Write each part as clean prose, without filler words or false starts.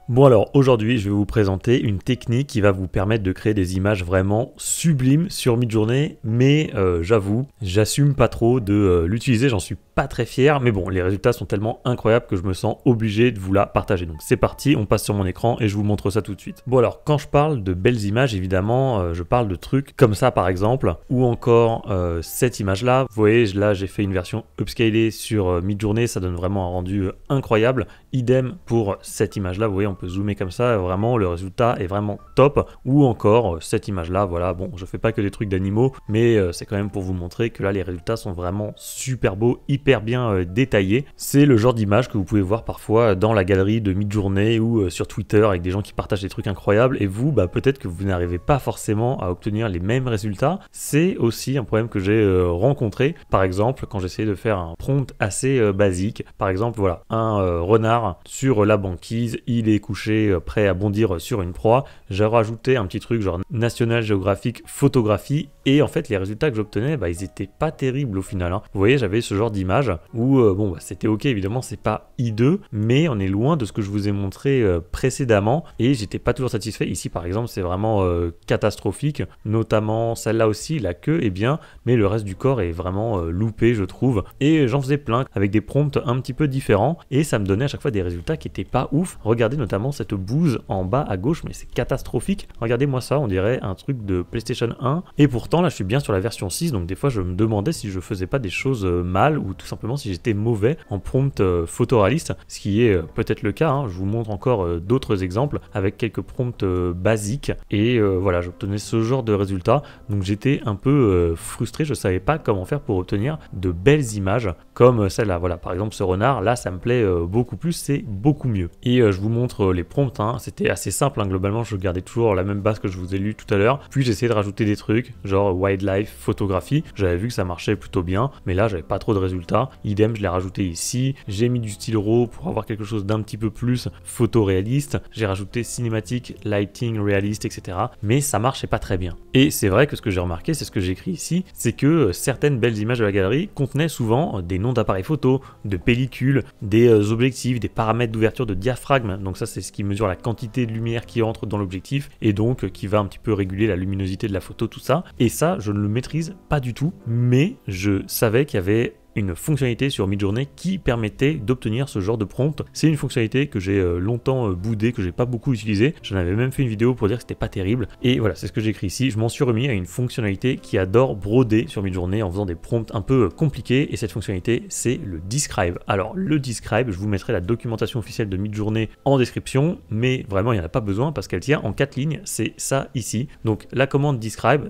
Bon alors aujourd'hui je vais vous présenter une technique qui va vous permettre de créer des images vraiment sublimes sur Midjourney, mais j'avoue, j'assume pas trop de l'utiliser, j'en suis pas très fier, mais bon les résultats sont tellement incroyables que je me sens obligé de vous la partager. Donc c'est parti, on passe sur mon écran et je vous montre ça tout de suite. Bon alors quand je parle de belles images évidemment, je parle de trucs comme ça par exemple, ou encore cette image là, vous voyez là j'ai fait une version upscalée sur Midjourney, ça donne vraiment un rendu incroyable, idem pour cette image là, vous voyez on peut zoomer comme ça, vraiment le résultat est vraiment top. Ou encore cette image là, voilà, bon je fais pas que des trucs d'animaux, mais c'est quand même pour vous montrer que là les résultats sont vraiment super beaux, hyper bien détaillés. C'est le genre d'image que vous pouvez voir parfois dans la galerie de Midjourney ou sur Twitter avec des gens qui partagent des trucs incroyables, et vous peut-être que vous n'arrivez pas forcément à obtenir les mêmes résultats. C'est aussi un problème que j'ai rencontré, par exemple quand j'essayais de faire un prompt assez basique, par exemple voilà, un renard sur la banquise, il est couché prêt à bondir sur une proie. J'ai rajouté un petit truc genre National Geographic photographie, et en fait les résultats que j'obtenais ils étaient pas terribles au final, hein. Vous voyez j'avais ce genre d'image où c'était ok, évidemment c'est pas hideux, mais on est loin de ce que je vous ai montré précédemment, et j'étais pas toujours satisfait. Ici par exemple c'est vraiment catastrophique, notamment celle-là aussi, la queue est bien, mais le reste du corps est vraiment loupé je trouve, et j'en faisais plein avec des prompts un petit peu différents, et ça me donnait à chaque fois des résultats qui étaient pas ouf. Regardez notamment cette bouse en bas à gauche, mais c'est catastrophique. Regardez-moi ça, on dirait un truc de PlayStation 1, et pourtant là je suis bien sur la version 6, donc des fois je me demandais si je faisais pas des choses mal, ou tout simplement si j'étais mauvais en prompt photoréaliste, ce qui est peut-être le cas, hein. Je vous montre encore d'autres exemples avec quelques prompts basiques, et voilà, j'obtenais ce genre de résultats, donc j'étais un peu frustré, je savais pas comment faire pour obtenir de belles images comme celle-là. Voilà, par exemple ce renard, là ça me plaît beaucoup plus, c'est beaucoup mieux. Et je vous montre les prompts, hein. C'était assez simple, hein. Globalement je gardais toujours la même base que je vous ai lu tout à l'heure, puis j'essayais de rajouter des trucs genre wildlife photographie, j'avais vu que ça marchait plutôt bien, mais là j'avais pas trop de résultats. Idem, je l'ai rajouté ici, j'ai mis du style RAW pour avoir quelque chose d'un petit peu plus photoréaliste, j'ai rajouté cinématique, lighting, réaliste, etc. Mais ça marchait pas très bien. Et c'est vrai que ce que j'ai remarqué, c'est ce que j'ai écrit ici, c'est que certaines belles images de la galerie contenaient souvent des noms d'appareils photo, de pellicules, des objectifs, des paramètres d'ouverture de diaphragme, donc ça c'est ce qui mesure la quantité de lumière qui entre dans l'objectif, et donc qui va un petit peu réguler la luminosité de la photo, tout ça. Et ça, je ne le maîtrise pas du tout, mais je savais qu'il y avait une fonctionnalité sur Midjourney qui permettait d'obtenir ce genre de prompt. C'est une fonctionnalité que j'ai longtemps boudée, que j'ai pas beaucoup utilisée. J'en avais même fait une vidéo pour dire que c'était pas terrible. Et voilà, c'est ce que j'ai écrit ici. Je m'en suis remis à une fonctionnalité qui adore broder sur Midjourney en faisant des prompts un peu compliqués. Et cette fonctionnalité, c'est le Describe. Alors, le Describe, je vous mettrai la documentation officielle de Midjourney en description, mais vraiment, il n'y en a pas besoin parce qu'elle tient en 4 lignes. C'est ça ici. Donc, la commande Describe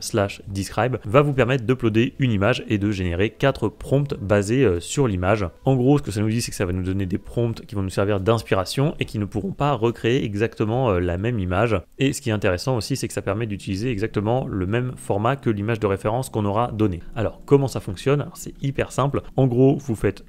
va vous permettre d'uploader une image et de générer 4 prompts basé sur l'image. En gros, ce que ça nous dit, c'est que ça va nous donner des prompts qui vont nous servir d'inspiration et qui ne pourront pas recréer exactement la même image. Et ce qui est intéressant aussi, c'est que ça permet d'utiliser exactement le même format que l'image de référence qu'on aura donnée. Alors, comment ça fonctionne? C'est hyper simple. En gros, vous faites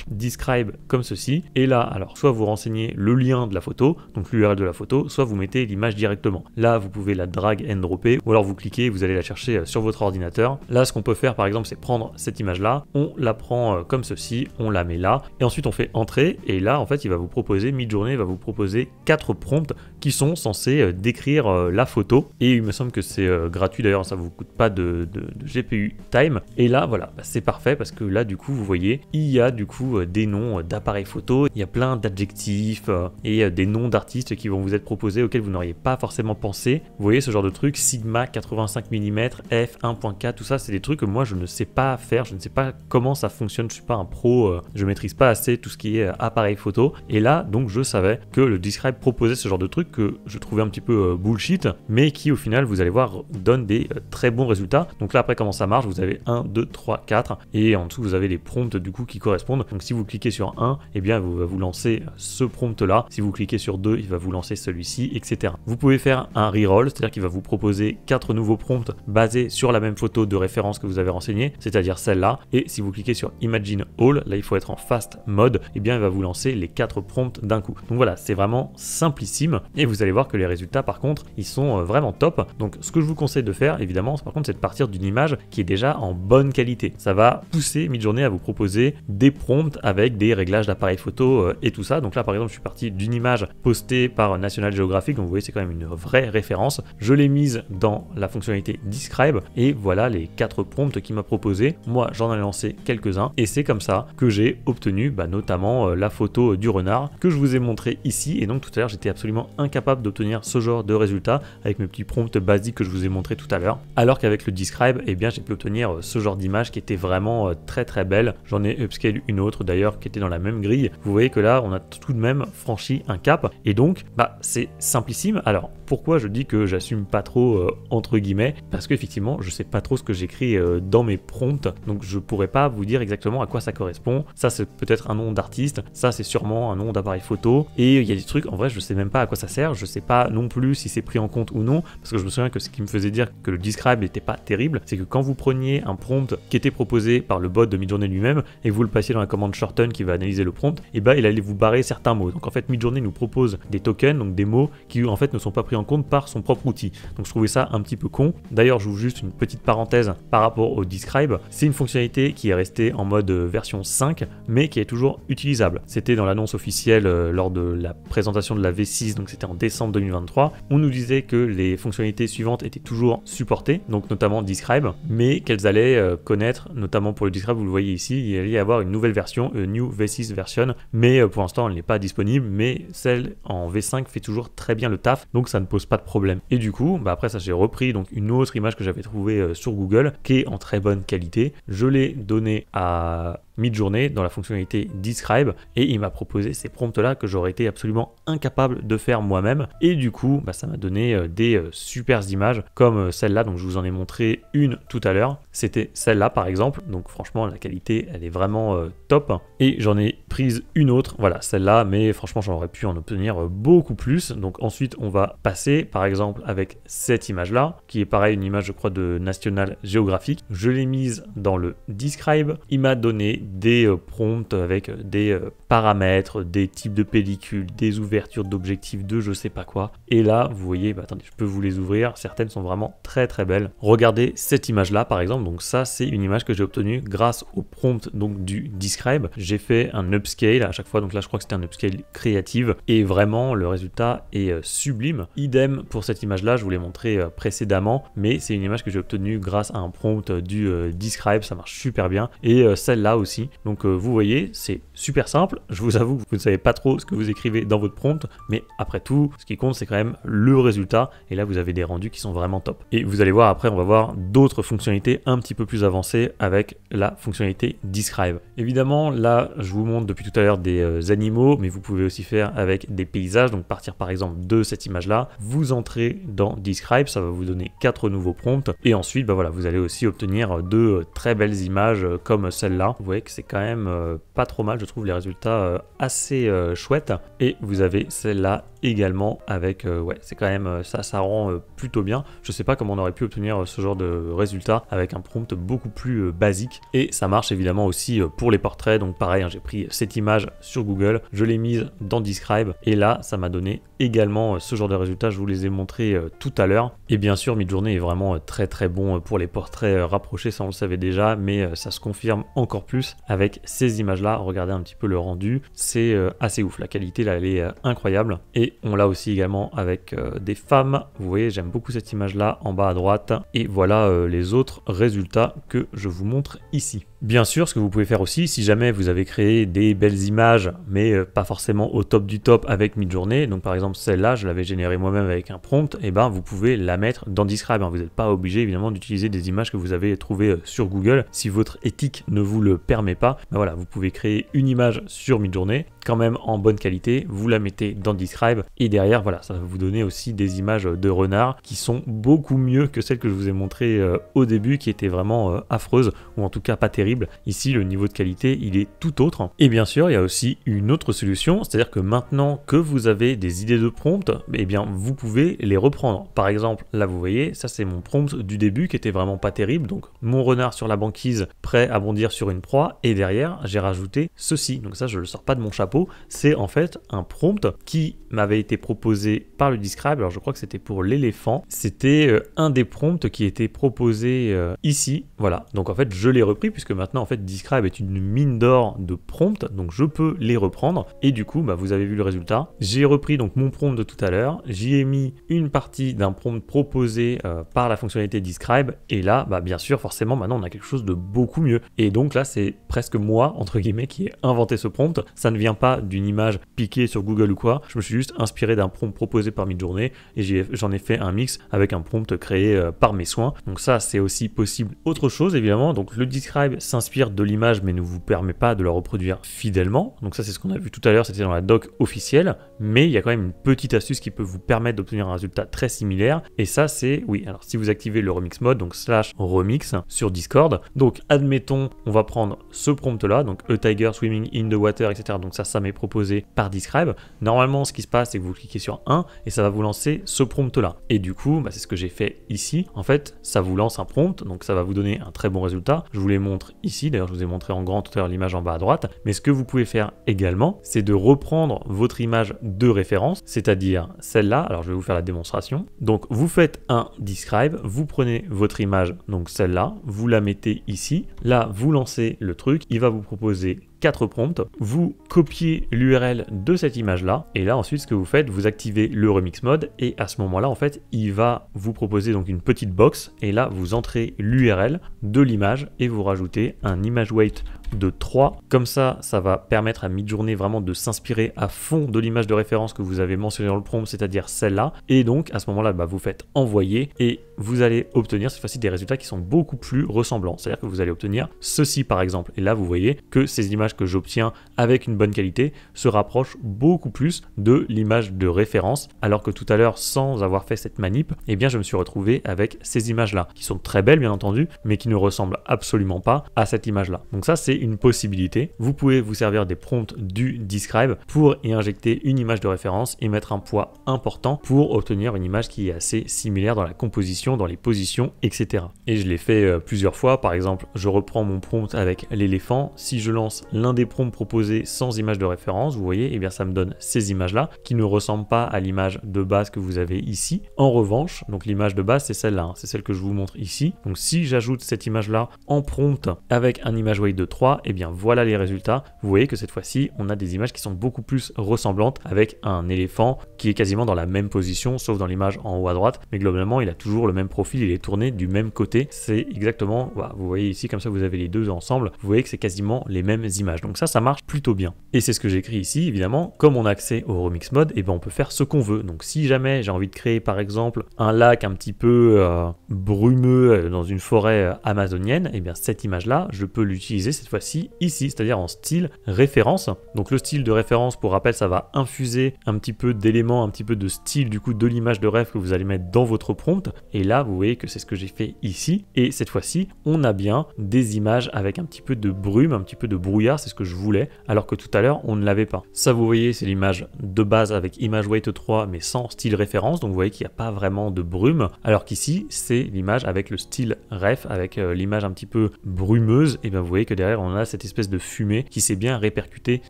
/describe comme ceci, et là, alors, soit vous renseignez le lien de la photo, donc l'URL de la photo, soit vous mettez l'image directement. Là, vous pouvez la drag and dropper, ou alors vous cliquez et vous allez la chercher sur votre ordinateur. Là, ce qu'on peut faire, par exemple, c'est prendre cette image-là, on la prend comme ceci, on la met là, et ensuite on fait entrer, et là en fait il va vous proposer, Midjourney va vous proposer 4 prompts qui sont censés décrire la photo, et il me semble que c'est gratuit d'ailleurs, ça vous coûte pas de GPU time, et là voilà, c'est parfait parce que là du coup vous voyez, il y a du coup des noms d'appareils photo, il y a plein d'adjectifs et des noms d'artistes qui vont vous être proposés auxquels vous n'auriez pas forcément pensé. Vous voyez ce genre de truc, Sigma 85 mm, f 1.4, tout ça c'est des trucs que moi je ne sais pas faire, je ne sais pas comment ça fonctionne, je suis pas un pro, je maîtrise pas assez tout ce qui est appareil photo, et là donc je savais que le Describe proposait ce genre de truc que je trouvais un petit peu bullshit, mais qui au final vous allez voir donne des très bons résultats. Donc là après comment ça marche, vous avez 1, 2, 3, 4, et en dessous vous avez les prompts du coup qui correspondent. Donc si vous cliquez sur 1, et bien il va vous lancer ce prompt là, si vous cliquez sur 2 il va vous lancer celui-ci, etc. Vous pouvez faire un reroll, c'est-à-dire qu'il va vous proposer 4 nouveaux prompts basés sur la même photo de référence que vous avez renseignée, c'est-à-dire celle-là, et si vous cliquez sur sur Imagine All, là il faut être en fast mode, et bien il va vous lancer les 4 prompts d'un coup. Donc voilà, c'est vraiment simplissime et vous allez voir que les résultats par contre ils sont vraiment top. Donc ce que je vous conseille de faire évidemment par contre c'est de partir d'une image qui est déjà en bonne qualité. Ça va pousser Midjourney à vous proposer des prompts avec des réglages d'appareil photo et tout ça. Donc là par exemple je suis parti d'une image postée par National Geographic, donc vous voyez c'est quand même une vraie référence. Je l'ai mise dans la fonctionnalité Describe et voilà les 4 prompts qu'il m'a proposé. Moi j'en ai lancé quelques-uns et c'est comme ça que j'ai obtenu notamment la photo du renard que je vous ai montré ici. Et donc tout à l'heure j'étais absolument incapable d'obtenir ce genre de résultat avec mes petits prompts basiques que je vous ai montré tout à l'heure, alors qu'avec le Describe eh bien j'ai pu obtenir ce genre d'image qui était vraiment très très belle. J'en ai upscale une autre d'ailleurs qui était dans la même grille. Vous voyez que là on a tout de même franchi un cap et donc c'est simplissime. Alors pourquoi je dis que j'assume pas trop entre guillemets, parce qu'effectivement je sais pas trop ce que j'écris dans mes prompts, donc je pourrais pas vous dire exactement à quoi ça correspond. Ça c'est peut-être un nom d'artiste, ça c'est sûrement un nom d'appareil photo, et il y a des trucs en vrai je sais même pas à quoi ça sert, je sais pas non plus si c'est pris en compte ou non, parce que je me souviens que ce qui me faisait dire que le Describe n'était pas terrible, c'est que quand vous preniez un prompt qui était proposé par le bot de Midjourney lui-même et que vous le passiez dans la commande shorten qui va analyser le prompt, et il allait vous barrer certains mots. Donc en fait Midjourney nous propose des tokens, donc des mots qui en fait ne sont pas pris en compte par son propre outil. Donc je trouvais ça un petit peu con. D'ailleurs j'ouvre juste une petite parenthèse par rapport au Describe, c'est une fonctionnalité qui est restée en mode version 5 mais qui est toujours utilisable. C'était dans l'annonce officielle lors de la présentation de la V6, donc c'était en décembre 2023. On nous disait que les fonctionnalités suivantes étaient toujours supportées, donc notamment Describe, mais qu'elles allaient connaître, notamment pour le Describe, vous le voyez ici, il allait y avoir une nouvelle version, New V6 version, mais pour l'instant elle n'est pas disponible, mais celle en V5 fait toujours très bien le taf, donc ça ne pose pas de problème. Et du coup, après ça j'ai repris donc une autre image que j'avais trouvée sur Google, qui est en très bonne qualité. Je l'ai donnée à Midjourney dans la fonctionnalité Describe et il m'a proposé ces prompts là que j'aurais été absolument incapable de faire moi-même, et du coup ça m'a donné des super images comme celle-là. Donc je vous en ai montré une tout à l'heure, c'était celle-là par exemple, donc franchement la qualité elle est vraiment top, et j'en ai prise une autre, voilà celle-là, mais franchement j'aurais pu en obtenir beaucoup plus. Donc ensuite on va passer par exemple avec cette image là qui est pareil, une image je crois de National Geographic. Je l'ai mise dans le Describe, il m'a donné des prompts avec des paramètres, des types de pellicules, des ouvertures d'objectifs de je sais pas quoi. Et là, vous voyez, attendez, je peux vous les ouvrir. Certaines sont vraiment très très belles. Regardez cette image là par exemple. Donc ça, c'est une image que j'ai obtenue grâce au prompt donc du Describe. J'ai fait un upscale à chaque fois. Donc là, je crois que c'était un upscale créative et vraiment le résultat est sublime. Idem pour cette image là, je vous l'ai montré précédemment, mais c'est une image que j'ai obtenue grâce à un prompt du Describe. Ça marche super bien. Et celle-là aussi. Donc vous voyez, c'est super simple. Je vous avoue que vous ne savez pas trop ce que vous écrivez dans votre prompt, mais après tout, ce qui compte, c'est quand même le résultat. Et là, vous avez des rendus qui sont vraiment top. Et vous allez voir, après, on va voir d'autres fonctionnalités un petit peu plus avancées avec la fonctionnalité Describe. Évidemment, là, je vous montre depuis tout à l'heure des animaux, mais vous pouvez aussi faire avec des paysages. Donc partir par exemple de cette image-là, vous entrez dans Describe, ça va vous donner 4 nouveaux prompts. Et ensuite, voilà, vous allez aussi obtenir de très belles images comme celle-là. Vous voyez que c'est quand même pas trop mal, je trouve les résultats assez chouettes. Et vous avez celle-là également avec c'est quand même ça rend plutôt bien. Je sais pas comment on aurait pu obtenir ce genre de résultat avec un prompt beaucoup plus basique, et ça marche évidemment aussi pour les portraits. Donc pareil, j'ai pris cette image sur Google, je l'ai mise dans Describe et là ça m'a donné également ce genre de résultats. Je vous les ai montrés tout à l'heure, et bien sûr Midjourney est vraiment très très bon pour les portraits rapprochés, ça on le savait déjà, mais ça se confirme encore plus avec ces images là. Regardez un petit peu le rendu, c'est assez ouf, la qualité là elle est incroyable. Et on l'a aussi également avec des femmes. Vous voyez, j'aime beaucoup cette image là en bas à droite, et voilà les autres résultats que je vous montre ici. Bien sûr, ce que vous pouvez faire aussi, si jamais vous avez créé des belles images, mais pas forcément au top du top avec Midjourney, donc par exemple celle-là, je l'avais générée moi-même avec un prompt, et vous pouvez la mettre dans Describe. Vous n'êtes pas obligé évidemment d'utiliser des images que vous avez trouvées sur Google. Si votre éthique ne vous le permet pas, voilà, vous pouvez créer une image sur Midjourney, quand même en bonne qualité, vous la mettez dans Describe, et derrière, voilà, ça va vous donner aussi des images de renards qui sont beaucoup mieux que celles que je vous ai montrées au début, qui étaient vraiment affreuses, ou en tout cas pas terribles. terrible. Ici, le niveau de qualité, il est tout autre. Et bien sûr, il y a aussi une autre solution, c'est-à-dire que maintenant que vous avez des idées de prompt, eh bien, vous pouvez les reprendre. Par exemple, là, vous voyez, ça, c'est mon prompt du début qui était vraiment pas terrible. Donc, mon renard sur la banquise, prêt à bondir sur une proie. Et derrière, j'ai rajouté ceci. Donc ça, je le sors pas de mon chapeau. C'est en fait un prompt qui m'avait été proposé par le Describe. Alors, je crois que c'était pour l'éléphant. C'était un des prompts qui était proposé ici. Voilà. Donc, en fait, je l'ai repris puisque maintenant, en fait, Describe est une mine d'or de prompts. Donc, je peux les reprendre. Et du coup, bah, vous avez vu le résultat. J'ai repris donc mon prompt de tout à l'heure. J'y ai mis une partie d'un prompt proposé par la fonctionnalité Describe. Et là, bah, bien sûr, forcément, maintenant, on a quelque chose de beaucoup mieux. Et donc là, c'est presque moi, entre guillemets, qui ai inventé ce prompt. Ça ne vient pas d'une image piquée sur Google ou quoi. Je me suis juste inspiré d'un prompt proposé par Midjourney et j'en ai fait un mix avec un prompt créé par mes soins. Donc ça, c'est aussi possible. Autre chose, évidemment, donc le Describe s'inspire de l'image mais ne vous permet pas de la reproduire fidèlement. Donc ça, c'est ce qu'on a vu tout à l'heure, c'était dans la doc officielle. Mais il y a quand même une petite astuce qui peut vous permettre d'obtenir un résultat très similaire. Et ça, c'est, oui, alors si vous activez le remix mode, donc /remix sur Discord. Donc admettons, on va prendre ce prompt là, donc a tiger swimming in the water, etc. Donc ça m'est proposé par Describe. Normalement, ce qui se passe, c'est que vous cliquez sur 1 et ça va vous lancer ce prompt là. Et du coup, bah, c'est ce que j'ai fait ici. En fait, ça vous lance un prompt, donc ça va vous donner un très bon résultat. Je vous les montre ici. D'ailleurs, je vous ai montré en grand tout à l'heure l'image en bas à droite. Mais ce que vous pouvez faire également, c'est de reprendre votre image de référence, c'est-à-dire celle-là. Alors, je vais vous faire la démonstration. Donc, vous faites un Describe, vous prenez votre image, donc celle-là, vous la mettez ici. Là, vous lancez le truc, il va vous proposer 4 prompts, vous copiez l'URL de cette image là et là ensuite ce que vous faites, vous activez le remix mode et à ce moment là en fait il va vous proposer donc une petite box et là vous entrez l'URL de l'image et vous rajoutez un image weight de 3. Comme ça, ça va permettre à Midjourney vraiment de s'inspirer à fond de l'image de référence que vous avez mentionnée dans le prompt, c'est-à-dire celle-là. Et donc, à ce moment-là, bah, vous faites envoyer et vous allez obtenir cette fois-ci des résultats qui sont beaucoup plus ressemblants. C'est-à-dire que vous allez obtenir ceci par exemple. Et là, vous voyez que ces images que j'obtiens avec une bonne qualité se rapprochent beaucoup plus de l'image de référence. Alors que tout à l'heure, sans avoir fait cette manip, eh bien, je me suis retrouvé avec ces images-là, qui sont très belles bien entendu, mais qui ne ressemblent absolument pas à cette image-là. Donc ça, c'est une possibilité. Vous pouvez vous servir des prompts du Describe pour y injecter une image de référence et mettre un poids important pour obtenir une image qui est assez similaire dans la composition, dans les positions, etc. Et je l'ai fait plusieurs fois. Par exemple, je reprends mon prompt avec l'éléphant. Si je lance l'un des prompts proposés sans image de référence, vous voyez, eh bien ça me donne ces images-là qui ne ressemblent pas à l'image de base que vous avez ici. En revanche, donc l'image de base, c'est celle-là, hein, c'est celle que je vous montre ici. Donc si j'ajoute cette image-là en prompt avec un image weight de 3, et bien voilà les résultats. Vous voyez que cette fois-ci, on a des images qui sont beaucoup plus ressemblantes avec un éléphant qui est quasiment dans la même position, sauf dans l'image en haut à droite. Mais globalement, il a toujours le même profil, il est tourné du même côté. C'est exactement, voilà, vous voyez ici, comme ça vous avez les deux ensemble. Vous voyez que c'est quasiment les mêmes images. Donc ça marche plutôt bien. Et c'est ce que j'écris ici, évidemment. Comme on a accès au remix mode, et ben on peut faire ce qu'on veut. Donc si jamais j'ai envie de créer par exemple un lac un petit peu brumeux dans une forêt amazonienne, et bien cette image-là, je peux l'utiliser cette fois ici, c'est-à-dire en style référence. Donc le style de référence, pour rappel, ça va infuser un petit peu d'éléments, un petit peu de style du coup de l'image de rêve que vous allez mettre dans votre prompt. Et là, vous voyez que c'est ce que j'ai fait ici. Et cette fois-ci, on a bien des images avec un petit peu de brume, un petit peu de brouillard, c'est ce que je voulais, alors que tout à l'heure, on ne l'avait pas. Ça, vous voyez, c'est l'image de base avec image weight 3, mais sans style référence. Donc vous voyez qu'il n'y a pas vraiment de brume, alors qu'ici, c'est l'image avec le style ref, avec l'image un petit peu brumeuse. Et bien vous voyez que derrière, on a cette espèce de fumée qui s'est bien répercutée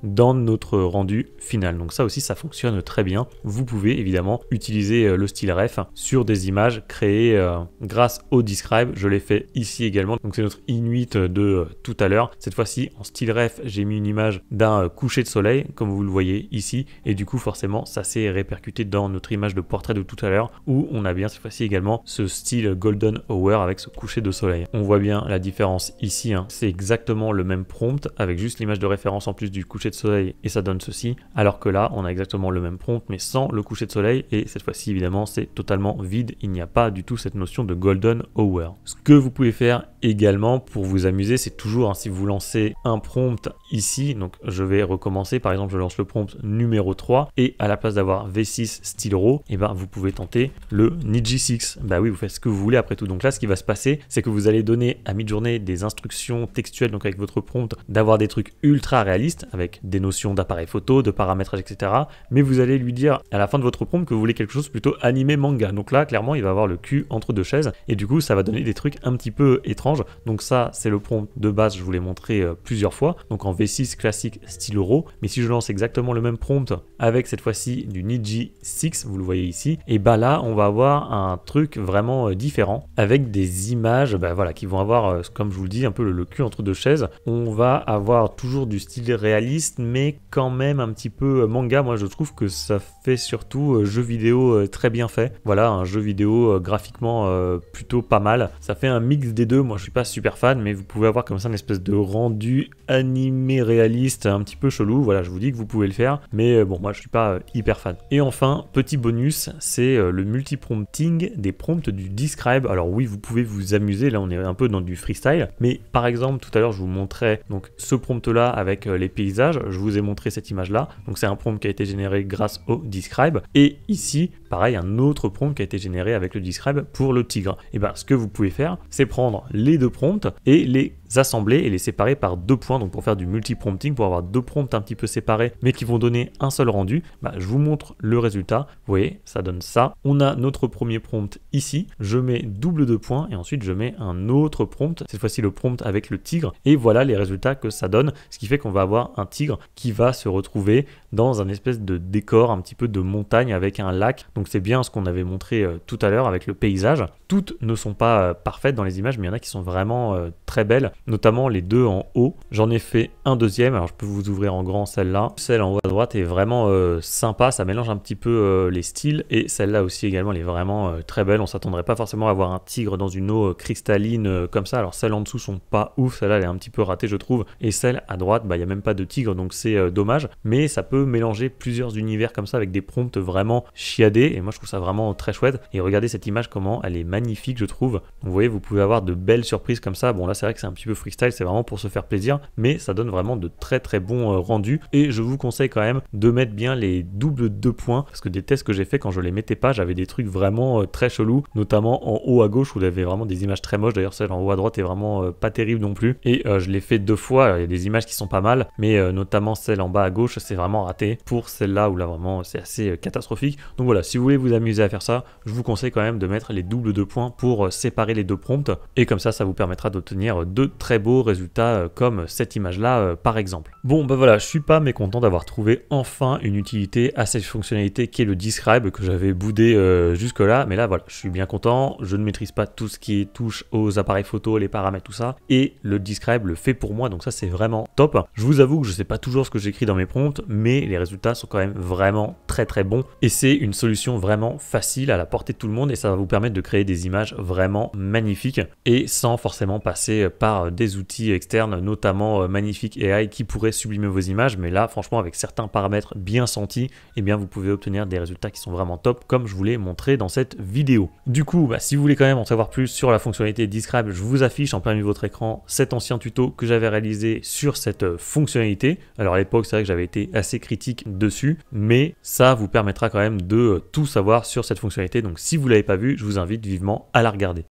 dans notre rendu final. Donc ça aussi, ça fonctionne très bien. Vous pouvez évidemment utiliser le style ref sur des images créées grâce au Describe. Je l'ai fait ici également. Donc c'est notre Inuit de tout à l'heure. Cette fois-ci, en style ref, j'ai mis une image d'un coucher de soleil, comme vous le voyez ici. Et du coup, forcément, ça s'est répercuté dans notre image de portrait de tout à l'heure, où on a bien cette fois-ci également ce style golden hour avec ce coucher de soleil. On voit bien la différence ici, hein. C'est exactement le même prompt avec juste l'image de référence en plus du coucher de soleil et ça donne ceci, alors que là on a exactement le même prompt mais sans le coucher de soleil et cette fois-ci évidemment c'est totalement vide, il n'y a pas du tout cette notion de golden hour. Ce que vous pouvez faire également pour vous amuser, c'est toujours, hein, si vous lancez un prompt ici, donc je vais recommencer, par exemple je lance le prompt numéro 3 et à la place d'avoir V6 style RAW, et ben vous pouvez tenter le Niji 6. Bah oui, vous faites ce que vous voulez après tout. Donc là ce qui va se passer, c'est que vous allez donner à Midjourney des instructions textuelles, donc avec votre prompt, d'avoir des trucs ultra réalistes avec des notions d'appareil photo, de paramétrage, etc. Mais vous allez lui dire à la fin de votre prompt que vous voulez quelque chose plutôt animé manga. Donc là clairement il va avoir le cul entre deux chaises et du coup ça va donner des trucs un petit peu étranges. Donc ça c'est le prompt de base, je vous l'ai montré plusieurs fois, donc en V6 classique style RAW. Mais si je lance exactement le même prompt avec cette fois-ci du Niji 6, vous le voyez ici, et bah là on va avoir un truc vraiment différent avec des images voilà, qui vont avoir, comme je vous le dis, un peu le cul entre deux chaises. On va avoir toujours du style réaliste mais quand même un petit peu manga. Moi je trouve que ça fait surtout jeu vidéo très bien fait. Voilà, un jeu vidéo graphiquement plutôt pas mal. Ça fait un mix des deux. Moi je suis pas super fan, mais vous pouvez avoir comme ça une espèce de rendu animé réaliste un petit peu chelou. Voilà, je vous dis que vous pouvez le faire, mais bon, moi je suis pas hyper fan. Et enfin, petit bonus, c'est le multi-prompting des prompts du Describe. Alors oui, vous pouvez vous amuser, là on est un peu dans du freestyle, mais par exemple tout à l'heure je vous montrais donc ce prompt là avec les paysages, je vous ai montré cette image là, donc c'est un prompt qui a été généré grâce au Describe, et ici pareil un autre prompt qui a été généré avec le Describe pour le tigre. Et ben ce que vous pouvez faire, c'est prendre les deux prompts et les assembler et les séparer par 2 points, donc pour faire du multi-prompting, pour avoir 2 prompts un petit peu séparés mais qui vont donner un seul rendu. Je vous montre le résultat, vous voyez ça donne ça. On a notre premier prompt ici, je mets double 2 points et ensuite je mets un autre prompt, cette fois-ci le prompt avec le tigre, et voilà les résultats que ça donne, ce qui fait qu'on va avoir un tigre qui va se retrouver dans un espèce de décor un petit peu de montagne avec un lac. Donc c'est bien ce qu'on avait montré tout à l'heure avec le paysage. Toutes ne sont pas parfaites dans les images, mais il y en a qui sont vraiment très belles, notamment les deux en haut. J'en ai fait un deuxième, alors je peux vous ouvrir en grand celle-là. Celle en haut à droite est vraiment sympa, ça mélange un petit peu les styles, et celle-là aussi également elle est vraiment très belle. On s'attendrait pas forcément à avoir un tigre dans une eau cristalline comme ça. Alors celles en dessous sont pas ouf, celle-là elle est un petit peu ratée je trouve, et celle à droite il n'y a même pas de tigre, donc c'est dommage, mais ça peut mélanger plusieurs univers comme ça avec des prompts vraiment chiadés, et moi je trouve ça vraiment très chouette. Et regardez cette image comment elle est magnifique je trouve. Donc, vous voyez, vous pouvez avoir de belles surprises comme ça. Bon là c'est vrai que c'est un petit peu freestyle, c'est vraiment pour se faire plaisir, mais ça donne vraiment de très très bons rendus, et je vous conseille quand même de mettre bien les doubles 2 points, parce que des tests que j'ai fait quand je les mettais pas, j'avais des trucs vraiment très chelous, notamment en haut à gauche où il y avait vraiment des images très moches. D'ailleurs celle en haut à droite est vraiment pas terrible non plus, et je l'ai fait 2 fois. Il y a des images qui sont pas mal, mais notamment celle en bas à gauche c'est vraiment raté pour celle-là où là vraiment c'est assez catastrophique. Donc voilà, si vous voulez vous amuser à faire ça, je vous conseille quand même de mettre les doubles 2 points pour séparer les deux prompts, et comme ça vous permettra d'obtenir de très beaux résultats comme cette image là par exemple. Bon voilà, je suis pas mécontent d'avoir trouvé enfin une utilité à cette fonctionnalité qui est le Describe, que j'avais boudé jusque là, mais là voilà, je suis bien content. Je ne maîtrise pas tout ce qui touche aux appareils photo, les paramètres, tout ça, et le Describe le fait pour moi, donc ça c'est vraiment top. Je vous avoue que je sais pas toujours ce que j'écris dans mes prompts, mais les résultats sont quand même vraiment très très bons, et c'est une solution vraiment facile à la portée de tout le monde, et ça va vous permettre de créer des images vraiment magnifiques et sans forcément passer par des outils externes, notamment Magnifique AI qui pourrait sublimer vos images. Mais là franchement avec certains paramètres bien sentis, eh bien vous pouvez obtenir des résultats qui sont vraiment top, comme je vous l'ai montré dans cette vidéo. Du coup si vous voulez quand même en savoir plus sur la fonctionnalité Describe, je vous affiche en plein milieu de votre écran cet ancien tuto que j'avais réalisé sur cette fonctionnalité. Alors à l'époque c'est vrai que j'avais été assez critique dessus, mais ça vous permettra quand même de tout savoir sur cette fonctionnalité. Donc si vous l'avez pas vu, je vous invite vivement à la regarder.